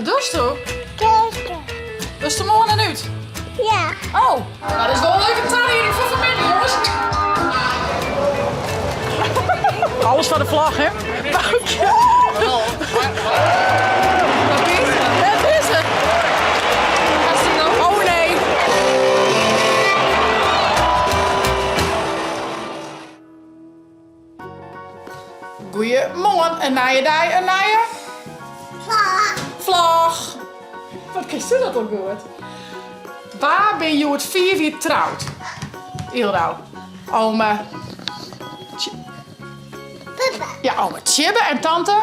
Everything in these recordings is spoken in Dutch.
Wat doe je? Kijken. Dus de morgen en uit? Ja. Oh, nou, dat is wel een leuke tuiniering voor familie, jongens. Alles voor de vlag, hè? Wat is het? Wat is het? Oh nee. Goeiemorgen, een naaie dag, een naaie vlag. Wat is dat ook goed? Waar ben je het 4 weer trouwd? Ildau. Oma. Papa. Ja, oma Tjibbe en tante.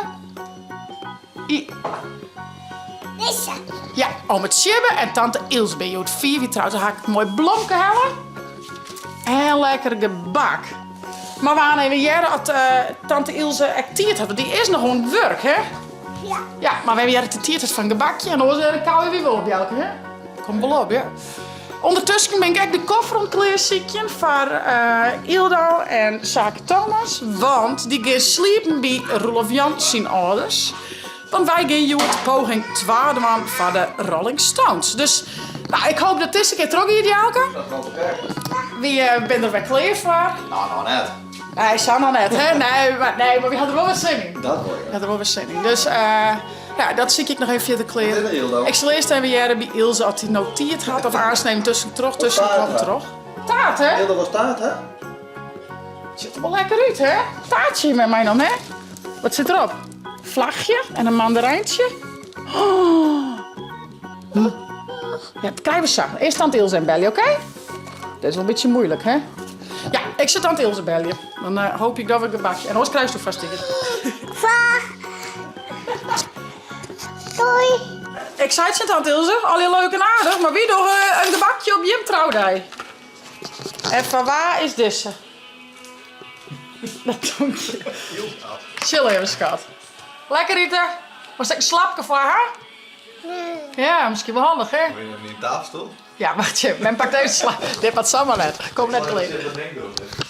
Deze. Ja, oma Tjibbe en tante Ilse ben je het 4 weer trouwd. Dan ga ik een mooi blomken halen. En lekker gebak. Maar we gaan even jaren dat tante Ilse acteerd had. Want die is nog gewoon werk, hè? Ja. Ja, maar we hebben jaren de tiert van gebakje. En dan was de kou weer wel op elke, hè? Kom wel op, ja. Ondertussen ben ik ook de koffer ontklaarzieken voor Ildo en Sake Thomas. Want die gaan sliepen bij Rolf Jan zijn ouders. Want wij gaan hier het poging 2 doen van de Rolling Stones. Dus nou, ik hoop dat deze keer terug hier, Jelke. Dat gaat oké. Wie ben er weer klaar voor? Nou, net. Nee, zou nog net, hè? Nee, maar we hadden wel wat zin in. Dat hoor je. We hadden wel wat zin in. Dus ja, dat zie ik nog even via de Wat is kleren. er, Ildo? Ik zal eerst even jaren bij Ilse als hij notiert had of aansnemen tussen terug. Taart, hè? Heel wat staat, hè? Ziet er wel lekker uit, hè? Taartje met mij dan, hè? Wat zit erop? Vlagje en een mandarijntje. Oh. Ja, dat krijgen we samen. Eerst aan het Ilse en bellen, oké? Dat is wel een beetje moeilijk, hè? Ja, ik zit aan het Ilse bellen. Dan hoop ik dat we een bakje. En anders krijg je vast ticket. Va. Doei. Ik zei het zit aan het Ilse. Al heel leuk en aardig. Maar wie nog een gebakje op je trouwdij? En van waar is deze? Dat donkje. Chill even, schat. Lekker, Rita. Was ik een slapje voor haar? Ja, misschien wel handig, hè? Ben je nog niet in tafelstoel? Ja, wacht je. Men pakt even slaap. Dit wat samen net. Kom net geleden.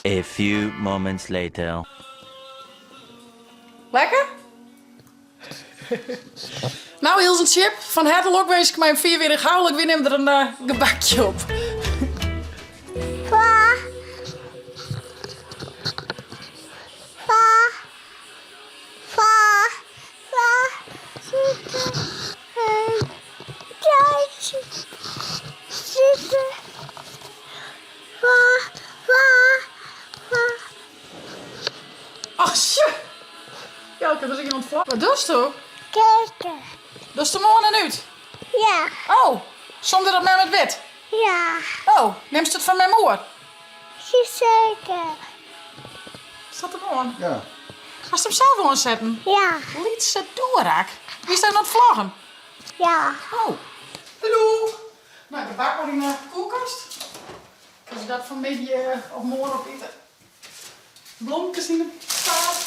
A few moments later. Lekker? Nou, Ilse en Chip. Van hartelijk wens ik mijn 4 weer gauw. Ik weer neem er een gebakje op. Va. Va. Va. Va. Zitten. Kijkje. Zitten. Va. Va. Va. Ach, shit. Ja, ik heb dus iemand vlak. Wat doe je? Kijken. Dat is de morgen en uit. Ja. Oh, zonder dat met wit. Ja. Oh, neem je het van mijn moeder? Zeker. Is dat de morgen? Ja. Ga je hem zelf aanzetten? Ja. Liet ze doorraak. Wie is daar aan het vlaggen? Ja. Oh. Hallo. Nou, de bak maar in de koelkast. Als je dat van beetje of morgen op eten. Bloempjes in de taart.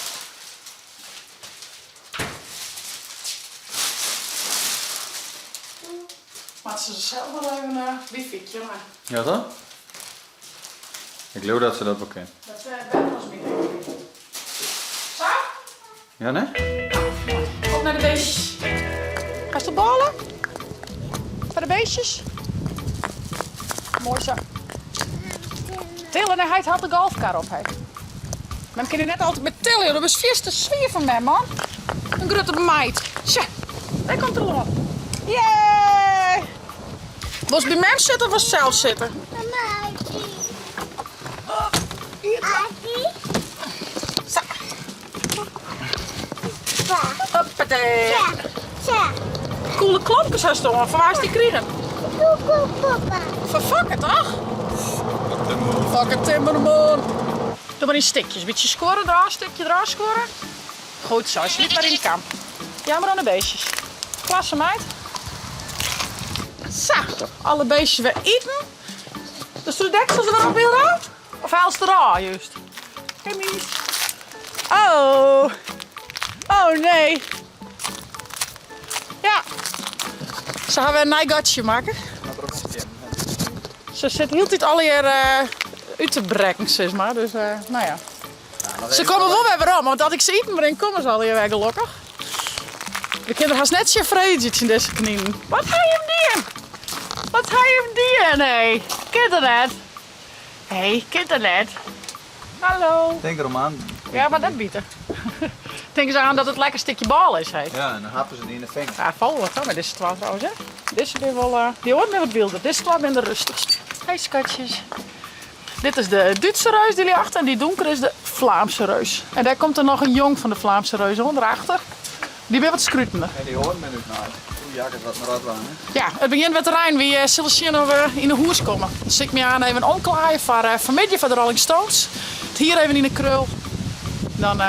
Maar ze zelf wel even een wifietje, maar Ja, toch? Ik geloof dat ze dat wel kennen. dat ben ons niet, denk ik. Zo? Ja, nee? Op naar de beestjes. Ga je ballen? Voor de beestjes? Mooi zo. Tillen en hij had de golfkar op. Hij. Men kan je net altijd met tillen. Dat is vies te sfeer van mij, man. Een grote meid. Tja, daar komt er nog. Yay! Was bij mij zitten of was zelf zitten? Mama. Adi. Zo, Va. hoppatee. Ja. Ja. Coole klompjes hast du. Van waar is die krijgen? Doe papa. Van Fokker, toch? Fokker Timmerman. Doe maar in stikjes. Beetje scoren, draai, stukje draai scoren. Goed zo, je liep maar in de kamp. Ja, maar aan de beestjes. Klasse meid. Zo, alle beestjes weer eten. Dus de deksels er nog weer uit? Of haal ze er al juist? Hey, Mies. Oh. Oh nee. Ja. Ze gaan we een nijgatje maken. Ze zit heel tijd al hier uit te brekken, zeg maar. Dus, nou ja. Ze komen wel weer om, want als ik ze eten breng, komen ze al hier weer gelukkig. We kunnen haast net je vreedjes in deze knieën. Wat ga je hem doen? Wat ga je hem doen? Hé, kent er net? Hé, kent er net? Hallo. Denk erom aan. Ja, maar dat bieten. Denken ze aan dat het lekker een stukje bal is, hé. Ja, en dan happen ze die in de vinger. Ja, val wat hoor, met deze twee trouwens, hè. Deze ben wel, die hoort met wat wilder. Deze twee ben de rustigste. Hé, schatjes. Dit is de Duitse reus die ligt achter en die donkere is de Vlaamse reus. En daar komt er nog een jong van de Vlaamse reus onderachter. Die ben wat scrutender. En die hoort me nu naar. Oeh, ja, ik heb wat naar wat waren. Ja, het begint met de Rijn. Wie zullen zien of we in de hoers komen. Dan zit ik me aan even omklaaien vanmiddag voor de Rolling Stones. Het hier even in de krul. Dan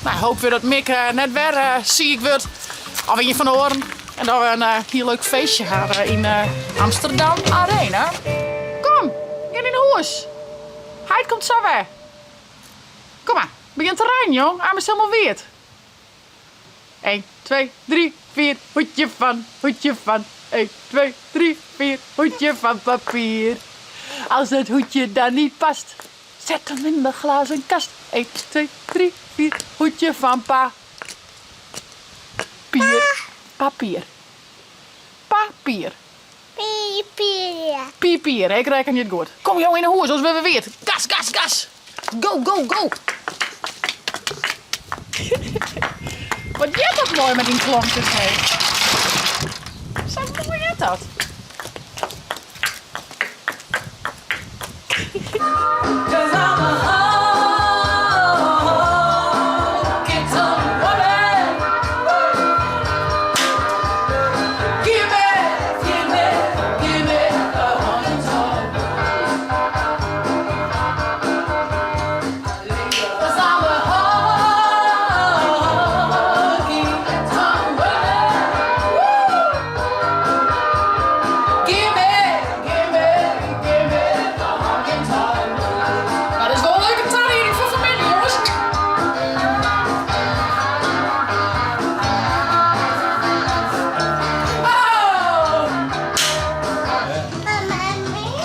hopen we dat Mick net weer ziek wordt. Of in van Oren. En dat we een heel leuk feestje gaan in Amsterdam Arena. Kom, ga in de hoers. Hij komt zo weer. Kom maar, begint te rijden, jong. Arm is helemaal weerd. 1, 2, 3, 4, hoedje van, hoedje van. 1, 2, 3, 4, hoedje van papier. Als het hoedje dan niet past, zet hem in de glazen kast. 1, 2, 3, 4, hoedje van papier. Papier. Papier. Pipier. Papier, ik reken niet goed. Kom jou in de hoer, zoals we weten. Gas, gas, gas. Go, go, go. Wat jij dat mooi met die klompjes heeft. Zo mooi is dat.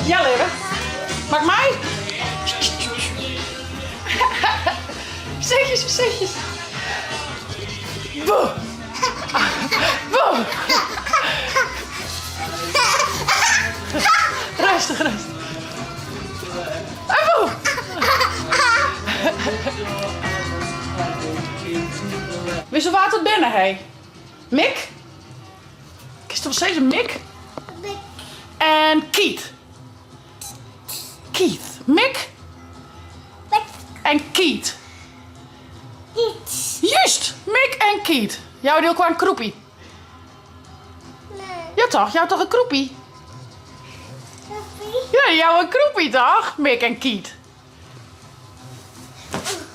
Ja, leven. Maak mij. Zeetjes, zeetjes. Boe. Boe. Rustig, rustig. En boe. Wist je waar tot binnen, hé? Mick? Is het nog steeds een Mick? En Keith. Keith. Mick en Keith. Juist, Mick en Keith. Jou deel qua een kroepie. Nee. Ja toch, jou toch een kroepie? Ja, jou een kroepie toch, Mick en Keith.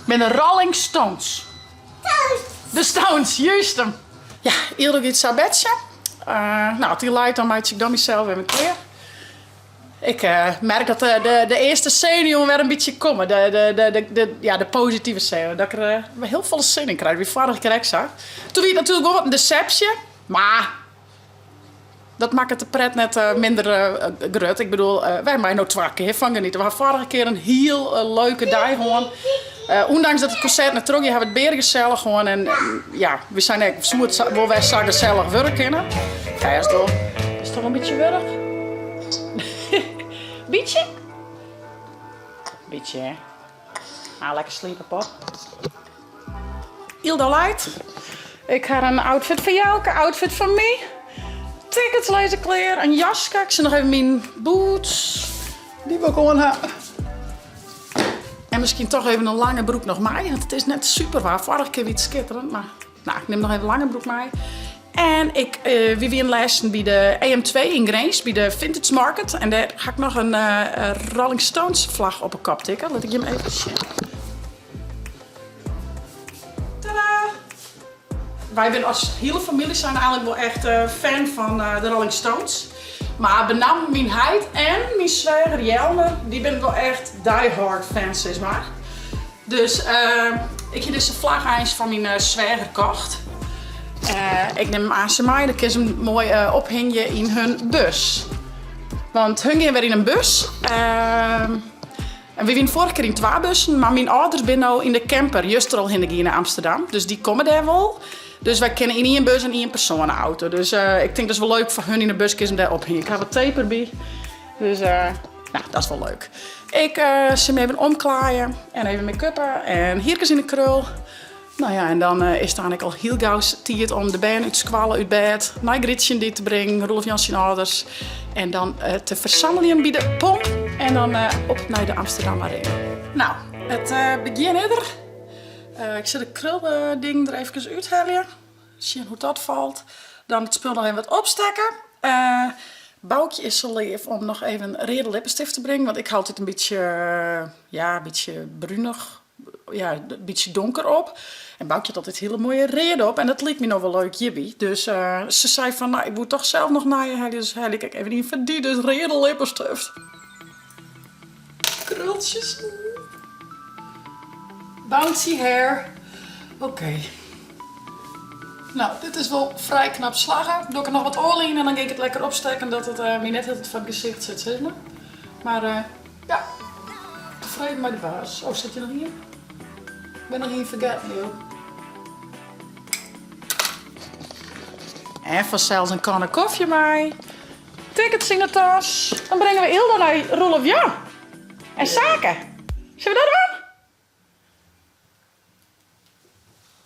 Met de Rolling Stones. De Stones, juist hem. Ja, eerder iets sabetje. Nou, die leidt dan maak ik dan mezelf even keer. Ik merk dat de eerste senior weer een beetje komen. De positieve senior. Dat ik er heel veel zin in krijg. Wie vorige keer ik zag. Toen wie het natuurlijk wel een deceptie. Maar dat maakt het de pret net minder grut. Ik bedoel, wij mij nou 2 keer van genieten. We hadden vorige keer een heel leuke dag gewoon. Ondanks dat het concert net terug, je hebt het beren gezellig gewoon. En ja, we zijn eigenlijk zo waar wij zo gezellig werk kennen. Ja, is toch een beetje werk? Beetje? Beetje, hè? Ah, lekker sliepen, pop. Ilda Light. Ik ga een outfit voor jou, een outfit voor mij. Tickets, lezen, kleren, een jas. Kijk, ze nog even mijn boots. Die wil ik gewoon hebben. En misschien toch even een lange broek nog mee. Want het is net super waar. Vorige keer iets schitterend. Maar nou, ik neem nog even een lange broek mee. En ik wie weer lessen bij de AM2 in Grains, bij de Vintage Market. En daar ga ik nog een Rolling Stones vlag op een kop tikken. Laat ik je hem even zien. Tadaa! Wij zijn als hele familie zijn eigenlijk wel echt fan van de Rolling Stones. Maar benam mijn heid en mijn zwager Jelmer, die ben wel echt diehard fans, zeg maar. Dus ik heb deze vlag eens van mijn zwager gekocht. Ik neem hem aan ze mij, dan kan ze hem mooi ophangen in hun bus. Want hun gaan weer in een bus. En we zijn vorige keer in 2 bussen, maar mijn ouders zijn nu in de camper, juist er al heen naar Amsterdam. Dus die komen daar wel. Dus wij kennen in één bus en één personenauto. Dus ik denk dat is wel leuk voor hun in de bus om daar op. Ik heb wat tape erbij. Dus nou, dat is wel leuk. Ik zie me even omklaaien en even make-uppen en hierkes in de krul. Nou ja, en dan is het eigenlijk al heel gauw tijd om de band uit te squallen uit bed. Naar Gretchen die te brengen, Rolf Janssen ouders. En dan te verzamelen bij de pomp. En dan op naar de Amsterdam Arena. Nou, het begin er. Ik zet de krulding er even uithalen. Zien hoe dat valt. Dan het spul nog even wat opstekken. Boukje is zo lief om nog even een rode lippenstift te brengen. Want ik houd het een beetje bruinig. Ja, een beetje donker op. En Boukje had altijd hele mooie reden op. En dat leek me nog wel leuk, Jibby. Dus ze zei van, nou, ik moet toch zelf nog naar je. Dus ik even niet verdiend. Dus rode lippenstift. Krultjes. Bouncy hair. Oké. Nou, dit is wel vrij knap slagen. Doe ik er nog wat olie in en dan ga ik het lekker opsteken. Dat het me net heel van het gezicht zit, zeg maar. Maar ja, tevreden met de baas. Oh, zit je nog hier? Ik ben nog hier vergeten, joh. En vanzelfs een kan koffie mee. Tickets in de tas. Dan brengen we Ilda naar Rolf Jan. En zaken. Zullen we dat doen?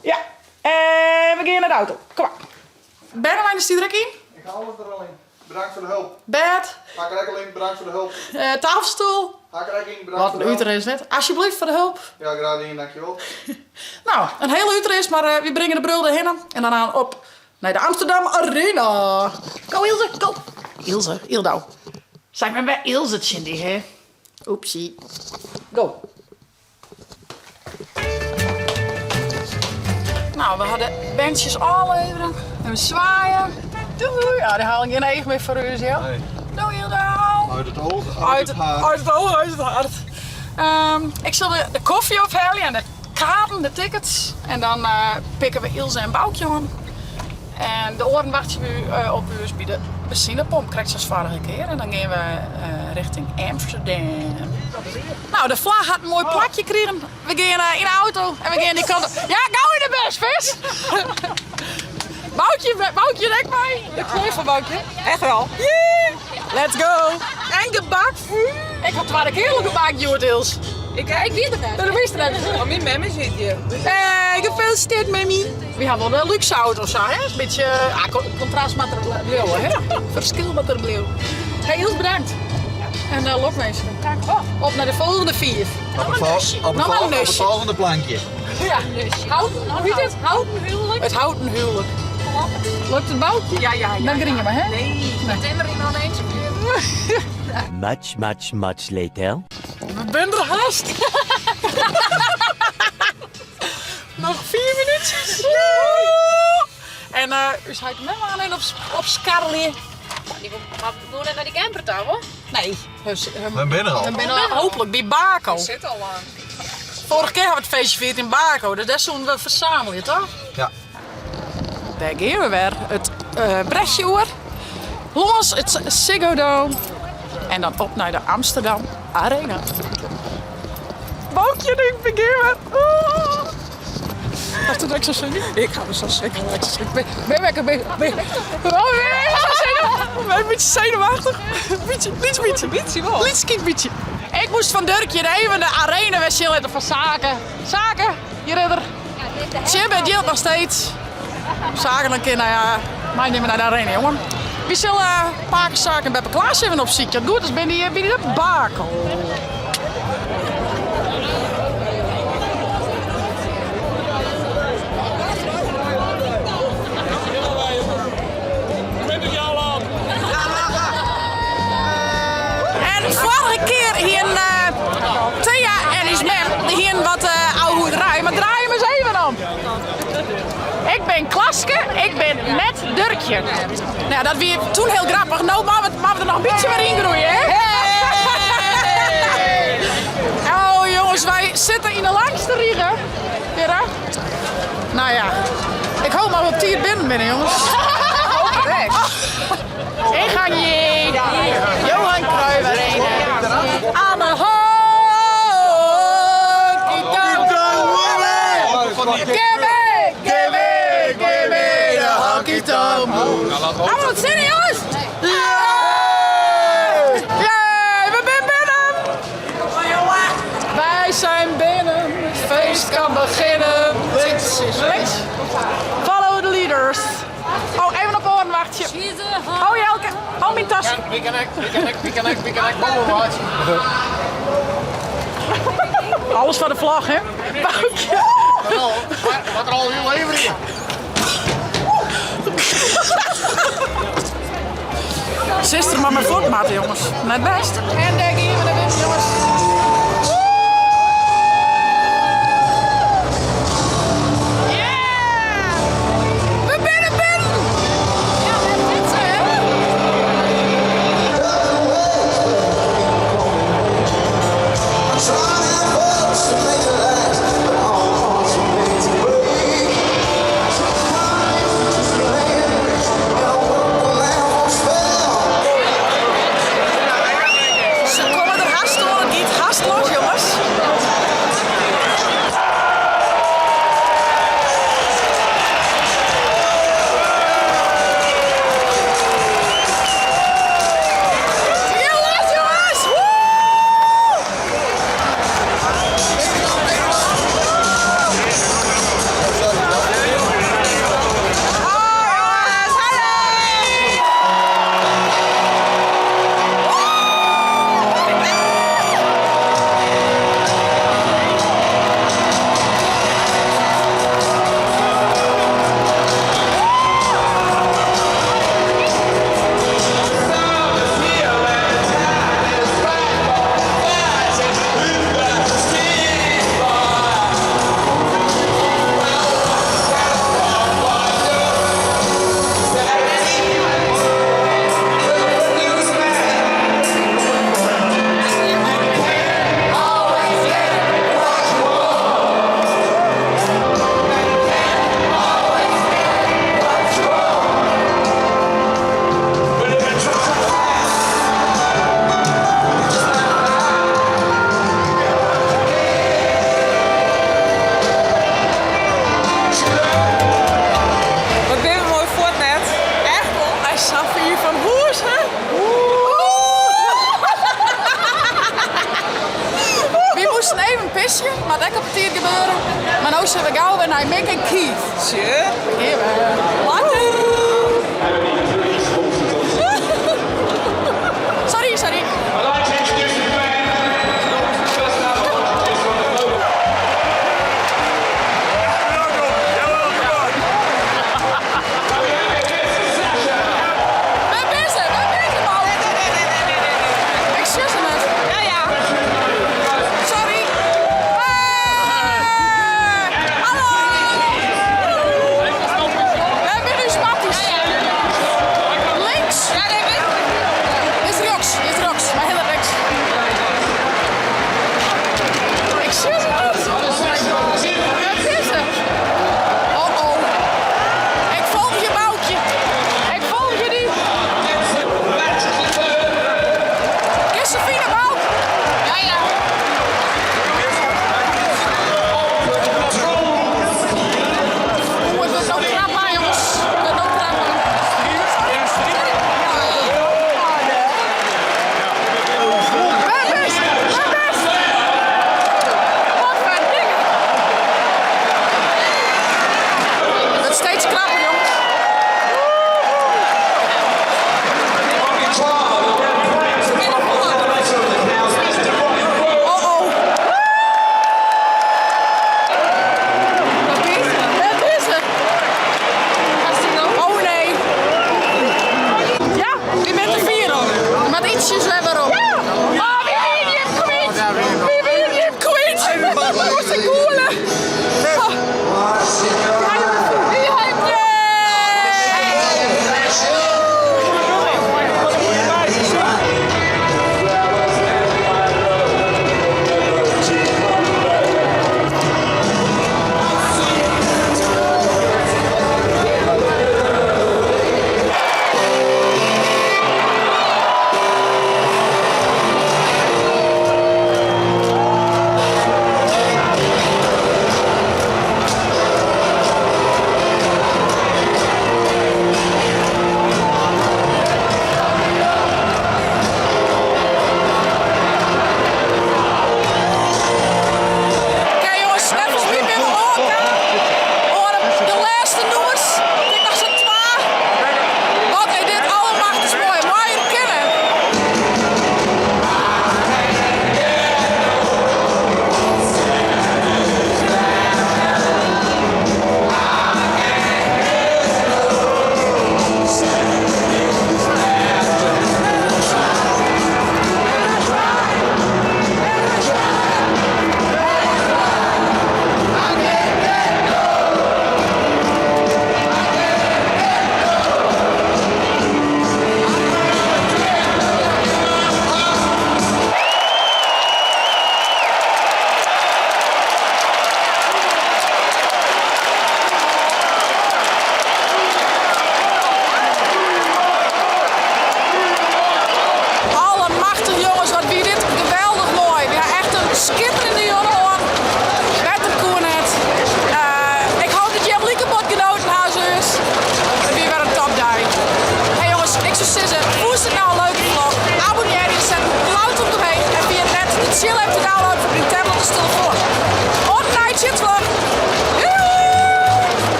Ja. En we gaan naar de auto. Kom maar. Benelijn, is die er ook in? Ik ga alles er al in. Bedankt voor de hulp. Bed. Haak er al in, bedankt voor de hulp. Tafelstoel. Haak er in, bedankt Wat voor een de hulp. uur is net. Alsjeblieft voor de hulp. Ja, graag in, dankjewel. Nou, een hele uur is, maar we brengen de brul erheen. En dan aan op naar de Amsterdam Arena. Go Ilse, go. Ilse, Ildau. Zeg maar bij Ilse, Cindy, hè. Oepsie. Go. Nou, we hadden bandjes aanleveren. En we zwaaien. Doei. Ja, die haal ik geen eigen mee voor u, ja. Nee. Doei, Ildau. Uit het oog, Uit het oog, uit het hart. Ik zal de koffie ophalen en de kaarten, de tickets. En dan pikken we Ilse en Boukje aan. En de oren wachten we op u bij de benzinepomp. Krijgt ze als vorige keer. En dan gaan we richting Amsterdam. Nou, de vlag had een mooi plakje gekregen. We gaan in de auto en we gaan die kant op. Ja, gauw in de bus, vis! Boukje, denk mij. De kneuvelboukje. Echt wel. Yeah. Let's go. En gebakt. Ik had waar ik heel gebakt, Joertils. Ik weet het net. Dat wist je net. Oh, mijn mama zit hier. Gefeliciteerd, Mamie. We hebben wel een luxe auto, zo, hè? Een beetje contrast met de blauw, hè? Verschil met de blauw. Hey, heel bedankt. En lokmeester. Op naar de volgende 4. Op het volgende plankje. Ja. Hoe heet het? Houten huwelijk. Het houten huwelijk. Lukt het Boukje? Ja. Dan gingen we, hè? Nee, met erin al eens. Much later. We zijn er haast. Nog 4 minuutjes. En u zei met me alleen op skarrelen. Maar we doen net naar die camper touw, hoor. Nee. We zijn er al. We zijn hopelijk bij Baco. Zit al lang. Vorige keer hebben we het feestje gevierd in Baco. Dus dat zullen we verzamelen, toch? Ja. Daar gaan we weer. Het Brechtje oer. Los het Ziggo Dome. En dan op naar de Amsterdam Arena. Boukje, ik begin weer. Gaat het ook zo zingen? Ik ga me zo schrikken. Ben een beetje zenuwachtig. Beetje. Ik moest van Durkje even de arena wisselen van Zaken. Zaken, je redder. Jibbe deelt nog steeds. Zaken een keer, nou ja, mij nemen naar de arena, jongen. We zullen een paar zaken bij Klaas even op ziek. Goed, dus ben je de Bakel. En vorige keer hier Thea en Ismem, die hier wat oude hoederij, maar draai hem eens even om. Ik ben Klaske, ik ben net Durkje. Nou, dat weer toen heel grappig. Nou, maar we er nog een beetje weer in groeien, hè? Hey! Oh jongens, wij zitten in de langste riegen. Weer, nou ja, ik hoop maar op 10 binnen, jongens. Ik ga je. Johan Cruijff. Aan de hoek. Give me. Hou Jelke, hou mijn tas. Wie kan ik boven wat? Alles voor de vlag, hè? Boutje. Wat er al heel even in. Zuster, maar mijn voetmaat, jongens. Net best. En daar gaan we naar binnen, jongens. Yeah! We binnen! Ja, we zitten, hè? Ze komen er haast door, niet haastloos, jongens. Heel laat, jongens! Woe! Wat ben je mooi voort net. Echt hoor. Hij zag hier van Hoes, hè? We moesten even pissen, maar dat kan hier gebeuren. Maar nu zijn we gauw weer naar Mick en Keith. Tje. Hier we. Later! Sorry. Ben bezig, man. Ik zie ze net. Ja. Sorry. Hallo. We hebben nu spatjes. Links. Ja, nee, weet Is rechts. Maar heel rechts. Ik zie ze niet. Wat is het? Oh. Ik volg je, Boutje. Ik volg je niet. Is ze fine, Bout? Ja. Oeh, het wordt ook krap aan, jongens. Het wordt ook krap aan. Ben best. Wat voor dingen. Het wordt steeds krapper, jongens.